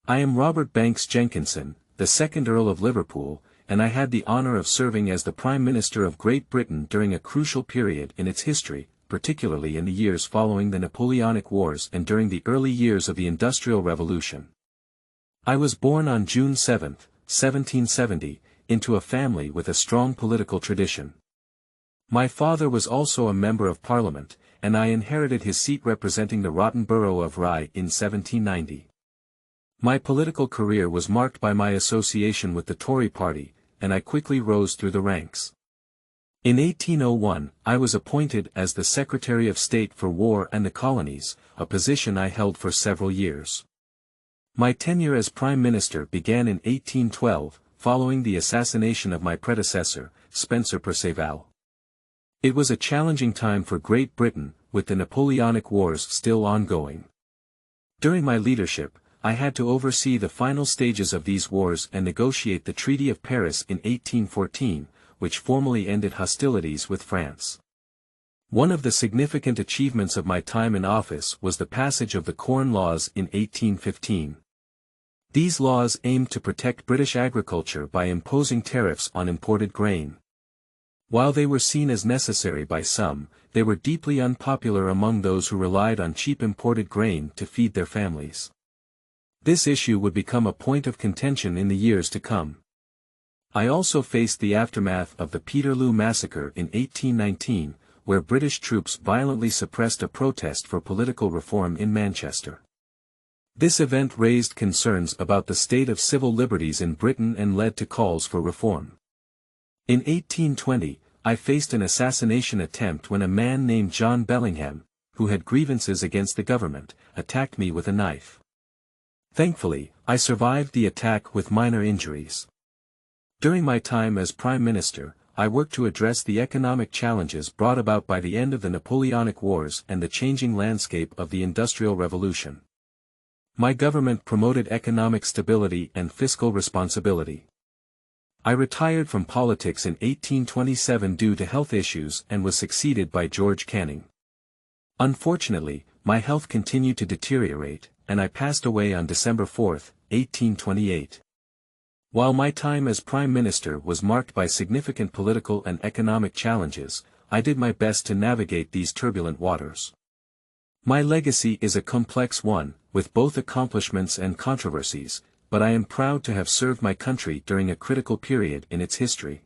I am Robert Banks Jenkinson, the second Earl of Liverpool, and I had the honour of serving as the Prime Minister of Great Britain during a crucial period in its history, particularly in the years following the Napoleonic Wars and during the early years of the Industrial Revolution. I was born on June 7, 1770, into a family with a strong political tradition. My father was also a Member of Parliament, and I inherited his seat representing the Rotten Borough of Rye in 1790. My political career was marked by my association with the Tory party, and I quickly rose through the ranks. In 1801, I was appointed as the Secretary of State for War and the Colonies, a position I held for several years. My tenure as Prime Minister began in 1812, following the assassination of my predecessor, Spencer Perceval. It was a challenging time for Great Britain, with the Napoleonic Wars still ongoing. During my leadership, I had to oversee the final stages of these wars and negotiate the Treaty of Paris in 1814, which formally ended hostilities with France. One of the significant achievements of my time in office was the passage of the Corn Laws in 1815. These laws aimed to protect British agriculture by imposing tariffs on imported grain. While they were seen as necessary by some, they were deeply unpopular among those who relied on cheap imported grain to feed their families. This issue would become a point of contention in the years to come. I also faced the aftermath of the Peterloo Massacre in 1819, where British troops violently suppressed a protest for political reform in Manchester. This event raised concerns about the state of civil liberties in Britain and led to calls for reform. In 1820, I faced an assassination attempt when a man named John Bellingham, who had grievances against the government, attacked me with a knife. Thankfully, I survived the attack with minor injuries. During my time as Prime Minister, I worked to address the economic challenges brought about by the end of the Napoleonic Wars and the changing landscape of the Industrial Revolution. My government promoted economic stability and fiscal responsibility. I retired from politics in 1827 due to health issues and was succeeded by George Canning. Unfortunately, my health continued to deteriorate, and I passed away on December 4, 1828. While my time as Prime Minister was marked by significant political and economic challenges, I did my best to navigate these turbulent waters. My legacy is a complex one, with both accomplishments and controversies, but I am proud to have served my country during a critical period in its history.